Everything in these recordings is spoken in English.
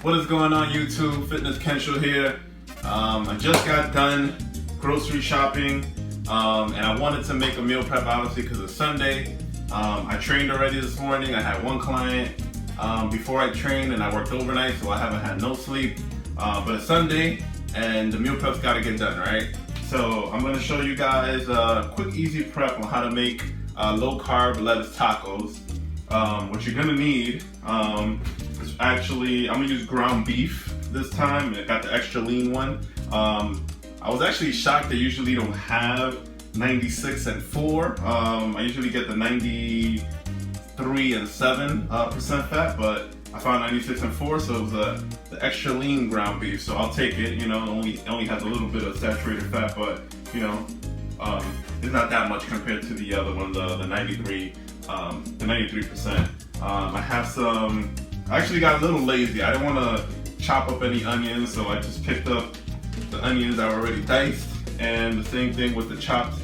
What is going on, YouTube? Fitness Kensho here. I just got done grocery shopping, and I wanted to make a meal prep, obviously, because it's Sunday. I trained already this morning. I had one client before I trained, and I worked overnight, so I haven't had no sleep. But it's Sunday, and the meal prep's got to get done, right? So I'm going to show you guys a quick, easy prep on how to make low-carb lettuce tacos. What you're going to need is actually, I'm going to use ground beef this time. I got the extra lean one. I was actually shocked they usually don't have 96 and 4. I usually get the 93 and 7% fat, but I found 96 and 4, so it was the extra lean ground beef. So I'll take it. You know, it only has a little bit of saturated fat, but you know, it's not that much compared to the other one, the 93, the 93%. I have some. I actually got a little lazy. I didn't want to chop up any onions, so I just picked up the onions that were already diced, and the same thing with the chopped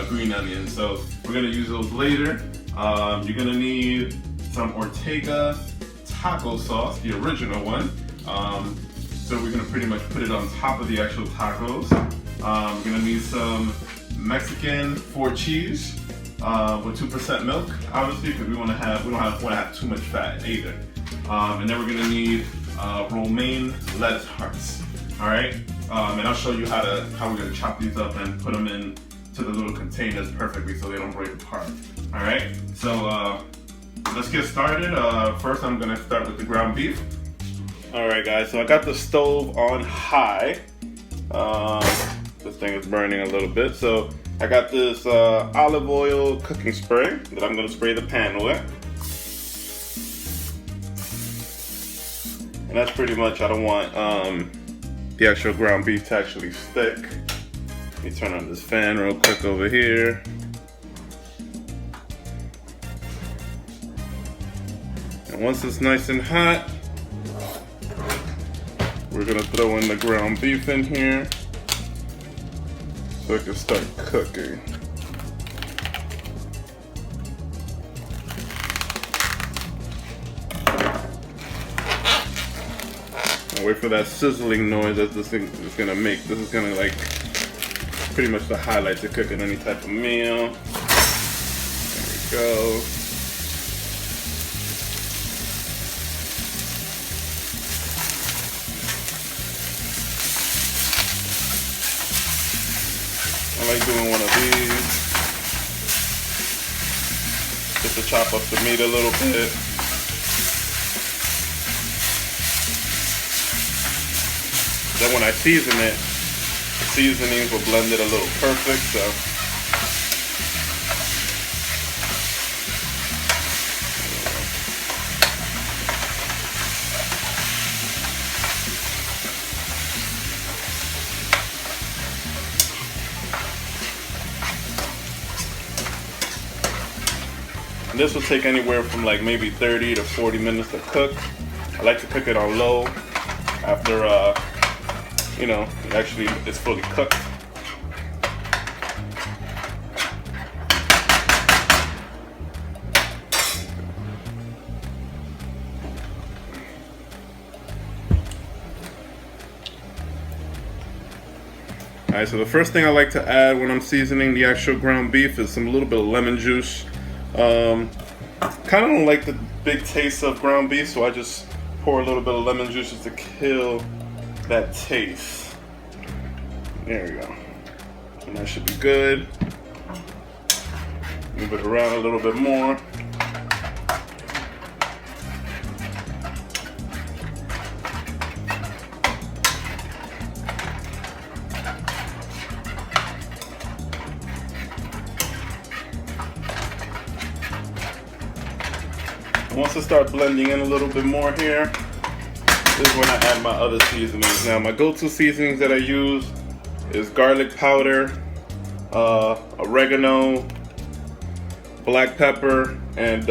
green onions. So we're gonna use those later. You're gonna need some Ortega taco sauce, the original one. So we're gonna pretty much put it on top of the actual tacos. We're gonna need some Mexican 4 cheese with 2% milk, obviously, because we don't want to have too much fat either. And then we're gonna need Romaine lettuce hearts. All right, and I'll show you how we're gonna chop these up and put them into the little containers perfectly so they don't break apart. All right, so let's get started. First, I'm gonna start with the ground beef. All right, guys. So I got the stove on high. This thing is burning a little bit, so I got this olive oil cooking spray that I'm gonna spray the pan with. And that's pretty much, I don't want the actual ground beef to actually stick. Let me turn on this fan real quick over here. And once it's nice and hot, we're gonna throw in the ground beef in here so it can start cooking. Wait for that sizzling noise that this thing is gonna make. This is gonna like pretty much the highlight to cooking any type of meal. There we go. I like doing one of these just to chop up the meat a little bit. Then when I season it, the seasonings will blend it a little perfect, so. And this will take anywhere from like maybe 30 to 40 minutes to cook. I like to cook it on low after you know, actually it's fully cooked. Alright, so the first thing I like to add when I'm seasoning the actual ground beef is some little bit of lemon juice. Kind of don't like the big taste of ground beef, so I just pour a little bit of lemon juice just to kill that taste. There we go. And that should be good. Move it around a little bit more. And once I start blending in a little bit more here, this is when I add my other seasonings. Now, my go-to seasonings that I use is garlic powder, oregano, black pepper, and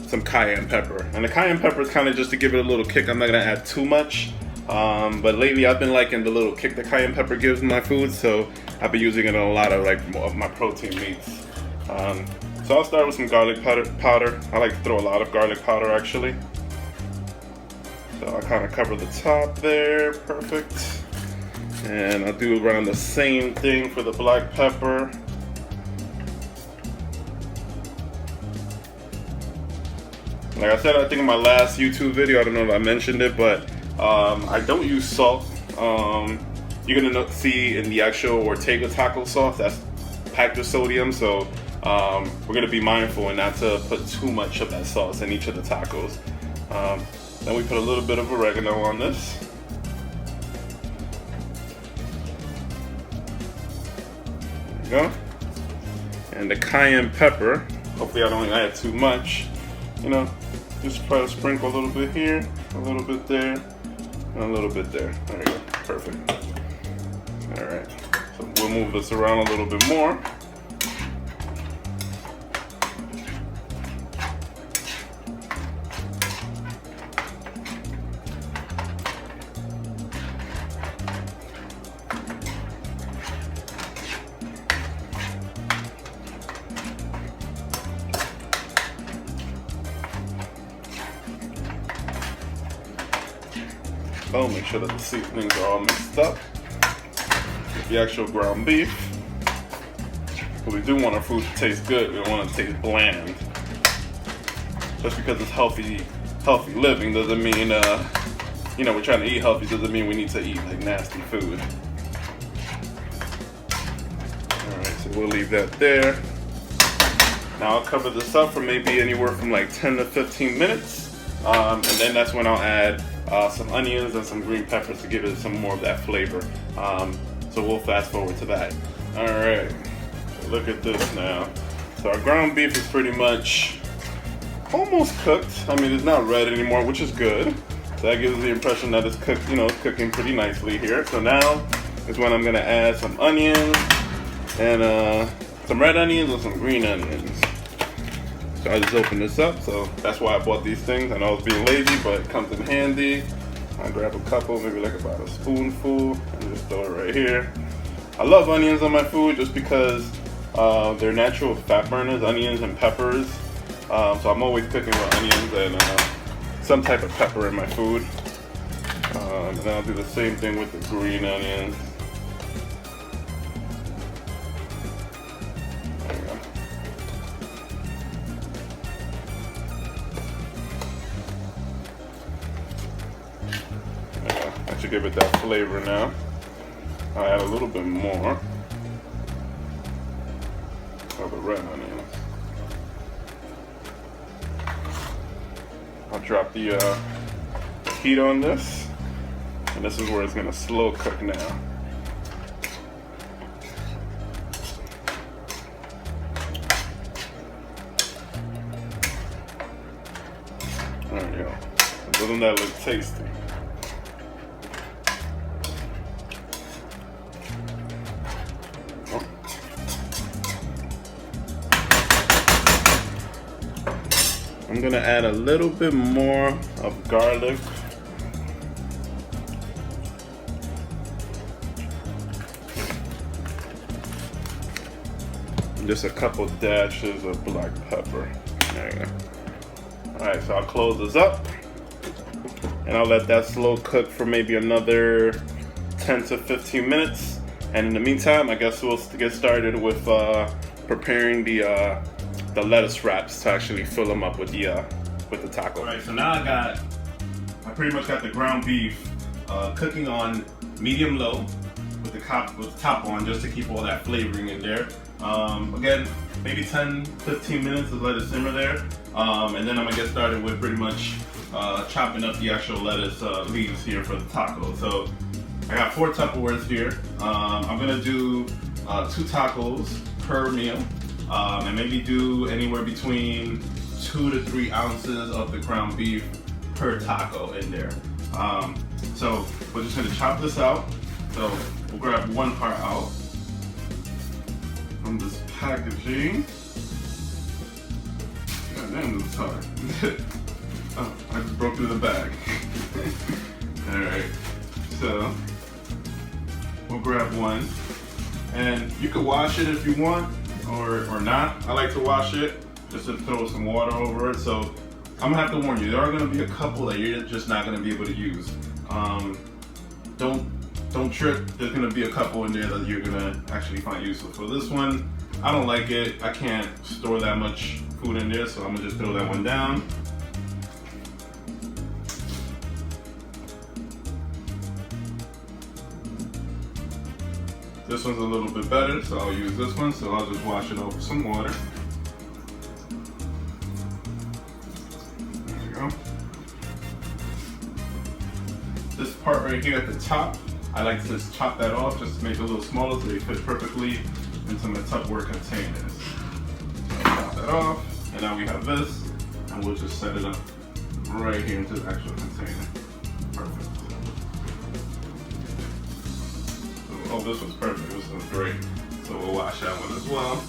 some cayenne pepper. And the cayenne pepper is kind of just to give it a little kick. I'm not gonna add too much, but lately I've been liking the little kick that cayenne pepper gives in my food, so I've been using it in a lot of of my protein meats. So I'll start with some garlic powder. I like to throw a lot of garlic powder actually. So I kind of cover the top there, perfect. And I'll do around the same thing for the black pepper. Like I said, I think in my last YouTube video, I don't know if I mentioned it, but I don't use salt. You're gonna see in the actual Ortega taco sauce that's packed with sodium, so we're gonna be mindful and not to put too much of that sauce in each of the tacos. Then we put a little bit of oregano on this. There we go. And the cayenne pepper. Hopefully I don't add too much. You know, just try to sprinkle a little bit here, a little bit there, and a little bit there. There you go, perfect. All right, so we'll move this around a little bit more. So make sure that the seasonings are all mixed up with the actual ground beef. But we do want our food to taste good. We don't want it to taste bland. Just because it's healthy living doesn't mean, you know, we're trying to eat healthy doesn't mean we need to eat like nasty food. All right, so we'll leave that there. Now I'll cover this up for maybe anywhere from like 10 to 15 minutes. And then that's when I'll add some onions and some green peppers to give it some more of that flavor. So we'll fast forward to that. All right, so look at this now. So our ground beef is pretty much almost cooked. I mean, it's not red anymore, which is good. So that gives the impression that it's cooked, you know, it's cooking pretty nicely here. So now is when I'm gonna add some onions and some red onions and some green onions. So I just opened this up, so that's why I bought these things. I know I was being lazy, but it comes in handy. I grab a couple, maybe like about a spoonful, and just throw it right here. I love onions on my food just because they're natural fat burners, onions and peppers. So I'm always cooking with onions and some type of pepper in my food. And then I'll do the same thing with the green onions. To give it that flavor now, I'll add a little bit more of the red onions. I'll drop the heat on this, and this is where it's gonna slow cook now. There we go. Doesn't that look tasty? I'm gonna add a little bit more of garlic. Just a couple dashes of black pepper. There you go. All right, so I'll close this up and I'll let that slow cook for maybe another 10 to 15 minutes. And in the meantime, I guess we'll get started with preparing the lettuce wraps to actually fill them up with the taco. All right, so now I pretty much got the ground beef cooking on medium low with the top on, just to keep all that flavoring in there. Again, maybe 10-15 minutes to let it simmer there, and then I'm gonna get started with pretty much chopping up the actual lettuce leaves here for the taco. So I got 4 Tupperwares here. I'm gonna do 2 tacos per meal. And maybe do anywhere between 2 to 3 ounces of the ground beef per taco in there. So we're just gonna chop this out. So we'll grab one part out from this packaging. God damn, this is hard. Oh, I just broke through the bag. All right, so we'll grab one, and you can wash it if you want. Or not. I like to wash it just to throw some water over it. So I'm gonna have to warn you, there are gonna be a couple that you're just not gonna be able to use. Don't trip, there's gonna be a couple in there that you're gonna actually find useful. For this one, I don't like it. I can't store that much food in there, so I'm gonna just throw that one down. This one's a little bit better, so I'll use this one. So I'll just wash it off with some water. There we go. This part right here at the top, I like to just chop that off just to make it a little smaller so they fit perfectly into my Tupperware containers. So I'll chop that off, and now we have this, and we'll just set it up right here into the actual container. Perfect. Oh, this one's perfect. This one's great. So we'll wash that one as well.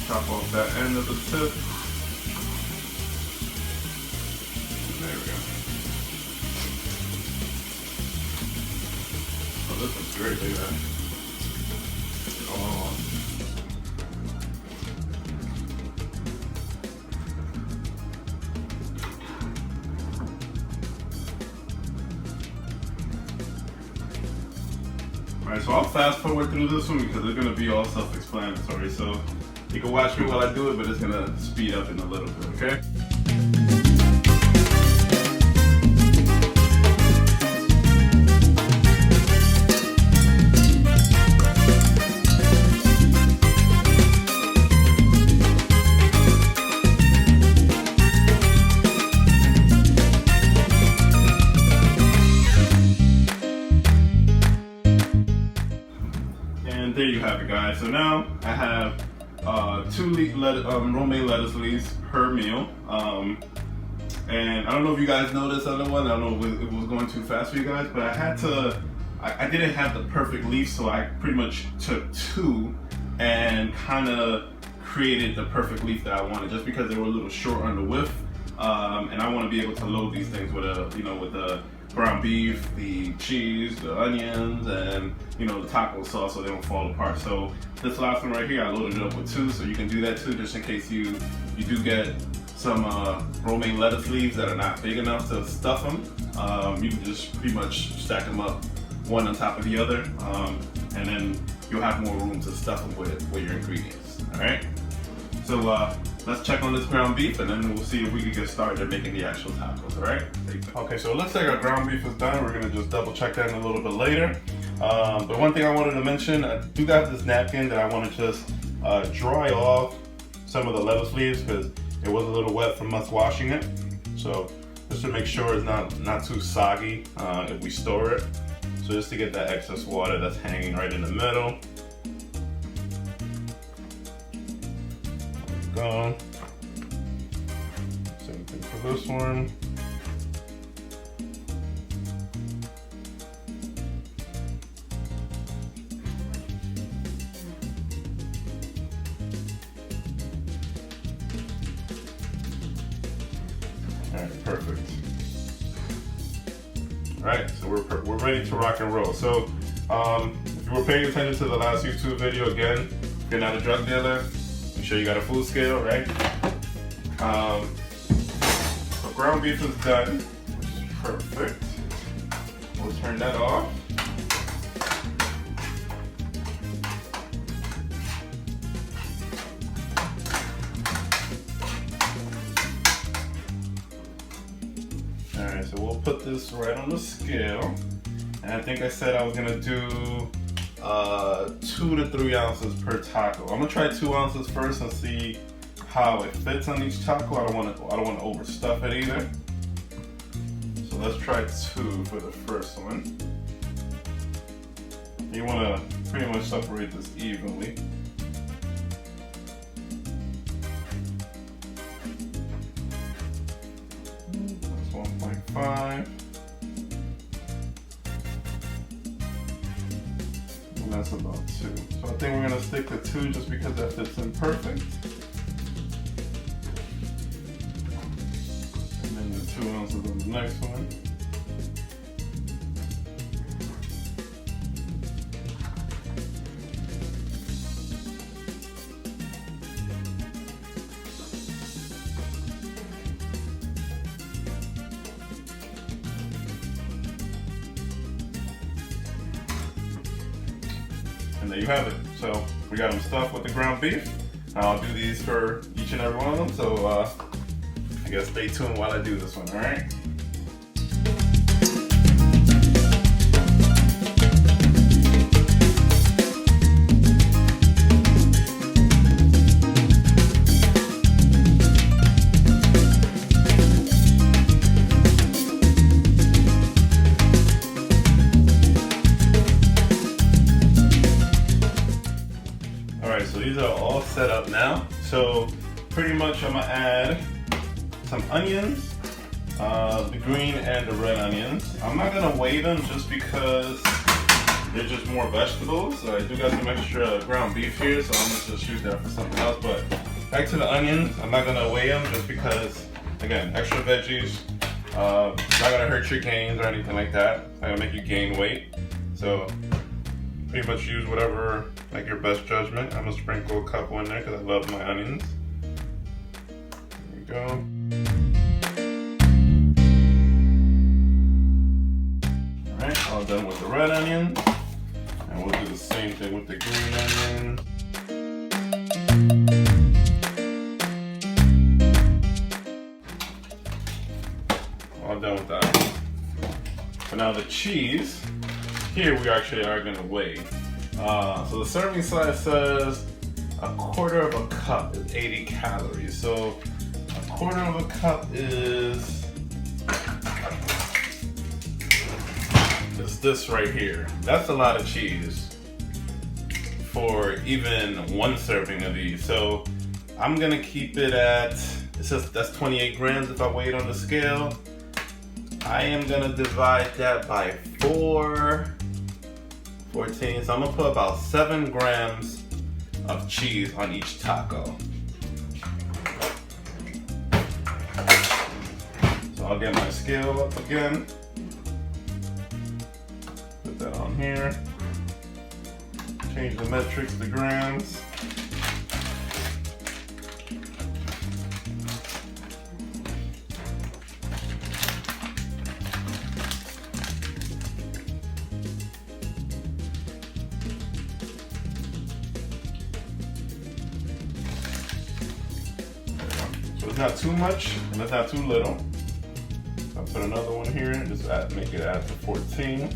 Chop off that end of the tip. There we go. Oh, this one's great. Look at that. Oh. Alright, so I'll fast forward through this one because it's going to be all self-explanatory. So you can watch me while I do it, but it's going to speed up in a little bit, okay? And there you have it, guys. So now I have 2 romaine lettuce leaves per meal. And I don't know if you guys know this other one. I don't know if it was going too fast for you guys, but I didn't have the perfect leaf, so I pretty much took 2 and kind of created the perfect leaf that I wanted, just because they were a little short on the width. And I want to be able to load these things with with the ground beef, the cheese, the onions, and the taco sauce, so they don't fall apart. So this last one right here, I loaded it up with 2, so you can do that too, just in case you do get some romaine lettuce leaves that are not big enough to stuff them. You can just pretty much stack them up one on top of the other, and then you'll have more room to stuff them with your ingredients. All right. So let's check on this ground beef, and then we'll see if we can get started making the actual tacos, all right? Okay, so it looks like our ground beef is done. We're gonna just double check that in a little bit later. But one thing I wanted to mention, I do got this napkin that I want to just dry off some of the lettuce leaves because it was a little wet from us washing it. So just to make sure it's not too soggy if we store it. So just to get that excess water that's hanging right in the middle. Go. Same thing for this one. All right, perfect. All right, so we're ready to rock and roll. So if you were paying attention to the last YouTube video, again, if you're not a drug dealer, make sure you got a full scale, right? So ground beef is done, which is perfect. We'll turn that off. All right, so we'll put this right on the scale. And I think I said I was gonna do 2 to 3 ounces per taco. I'm gonna try 2 ounces first and see how it fits on each taco. I don't want to overstuff it either. So let's try 2 for the first one. You want to pretty much separate this evenly. That's 1.5. And that's about 2. So I think we're gonna stick to 2 just because that fits in perfect. And then the 2 ounces on the next one. And there you have it. So we got them stuffed with the ground beef. I'll do these for each and every one of them. So I guess stay tuned while I do this one, all right? So these are all set up now. So pretty much I'm gonna add some onions, the green and the red onions. I'm not gonna weigh them just because they're just more vegetables. I do got some extra ground beef here, so I'm gonna just use that for something else. But back to the onions, I'm not gonna weigh them just because, again, extra veggies, not gonna hurt your gains or anything like that. It's not gonna make you gain weight. So pretty much use whatever, like your best judgment. I'm gonna sprinkle a couple in there because I love my onions. There you go. All right, all done with the red onion. And we'll do the same thing with the green onion. All done with that. So now the cheese. Here we actually are going to weigh. So the serving size says 1/4 of a cup is 80 calories. So 1/4 of a cup is this right here. That's a lot of cheese for even one serving of these. So I'm going to keep it at, it says that's 28 grams if I weigh it on the scale. I am going to divide that by 14, so I'm gonna put about 7 grams of cheese on each taco. So I'll get my scale up again. Put that on here. Change the metrics to grams. So it's not too much and it's not too little. I'll put another one here and just make it add to 14.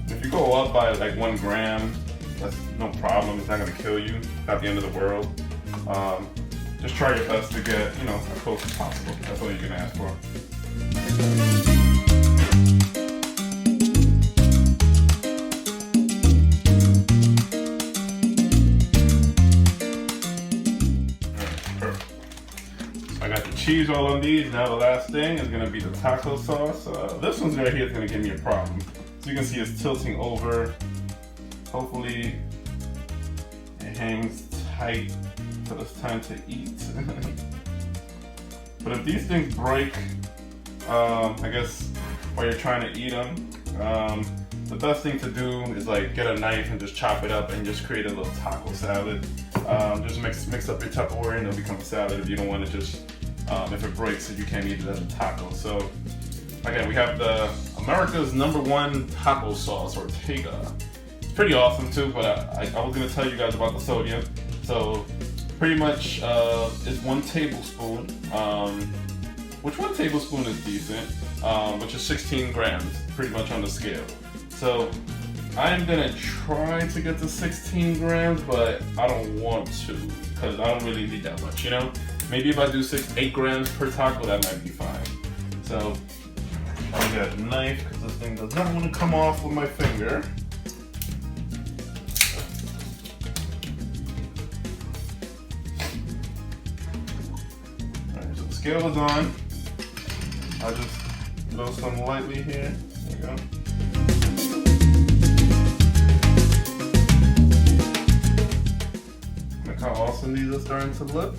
If you go up by like 1 gram, that's no problem. It's not gonna kill you. It's not the end of the world. Just try your best to get, you know, as close as possible. That's all you can ask for. I got the cheese all on these. Now the last thing is gonna be the taco sauce. This one's right here is gonna give me a problem. So you can see it's tilting over. Hopefully it hangs tight till it's time to eat. But if these things break, I guess while you're trying to eat them, the best thing to do is like get a knife and just chop it up and just create a little taco salad. Just mix up your Tupperware and it'll become a salad if you don't want to just, if it breaks, you can't eat it as a taco. So again, we have the America's #1 taco sauce, Ortega. It's pretty awesome too, but I was gonna tell you guys about the sodium. So pretty much it's 1 tablespoon, which 1 tablespoon is decent, which is 16 grams, pretty much on the scale. So I'm gonna try to get to 16 grams, but I don't want to, because I don't really need that much, you know? Maybe if I do 8 grams per taco, that might be fine. So I'll get a knife, because this thing does not want to come off with my finger. Alright, so the scale is on. I'll just throw some lightly here. There we go. Look how awesome these are starting to look.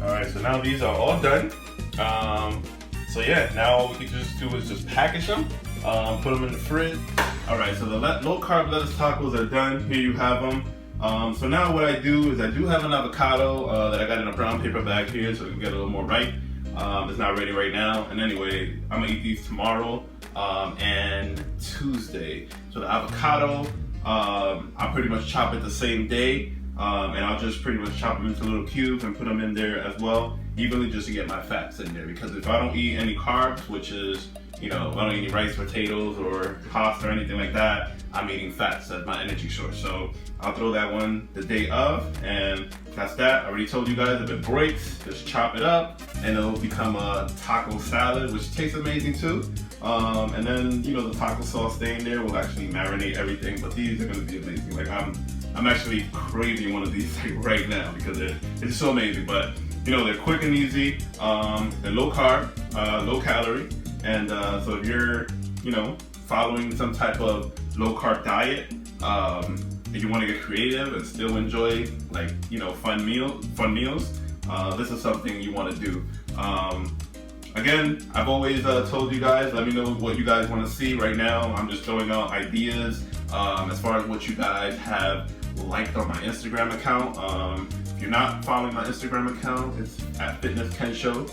Alright, so now these are all done. So yeah, now all we can just do is just package them put them in the fridge. All right, so the low carb lettuce tacos are done. Here you have them. So now what I do is I do have an avocado that I got in a brown paper bag here so it can get a little more ripe. It's not ready right now. And anyway, I'm gonna eat these tomorrow and Tuesday. So the avocado, I'll pretty much chop it the same day. And I'll just pretty much chop them into little cubes and put them in there as well, evenly, just to get my fats in there. Because if I don't eat any carbs, which is, you know, if I don't eat any rice, potatoes, or pasta or anything like that, I'm eating fats as my energy source. So I'll throw that one the day of, and that's that. I already told you guys if it breaks, just chop it up, and it'll become a taco salad, which tastes amazing too. And then, you know, the taco sauce staying there will actually marinate everything. But these are gonna be amazing. Like I'm actually craving one of these like right now because it's so amazing. But you know, they're quick and easy. They're low carb, low calorie, and so if you're, you know, following some type of low carb diet, if you want to get creative and still enjoy, like, you know, fun meals, this is something you want to do. Again, I've always told you guys, let me know what you guys want to see. Right now, I'm just throwing out ideas as far as what you guys have liked on my Instagram account. If you're not following my Instagram account, it's at Fitness Kensho.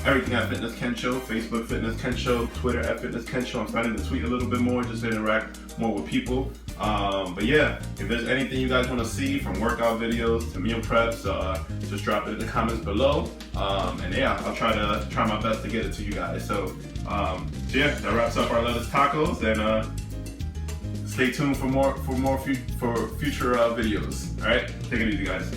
Everything at Fitness Kensho, Facebook Fitness Kensho, Twitter at Fitness Kensho. I'm starting to tweet a little bit more just to interact more with people. But yeah, if there's anything you guys want to see, from workout videos to meal preps, just drop it in the comments below. And yeah, I'll try my best to get it to you guys. So yeah, that wraps up our lettuce tacos, and stay tuned for future videos. All right, take it easy, guys.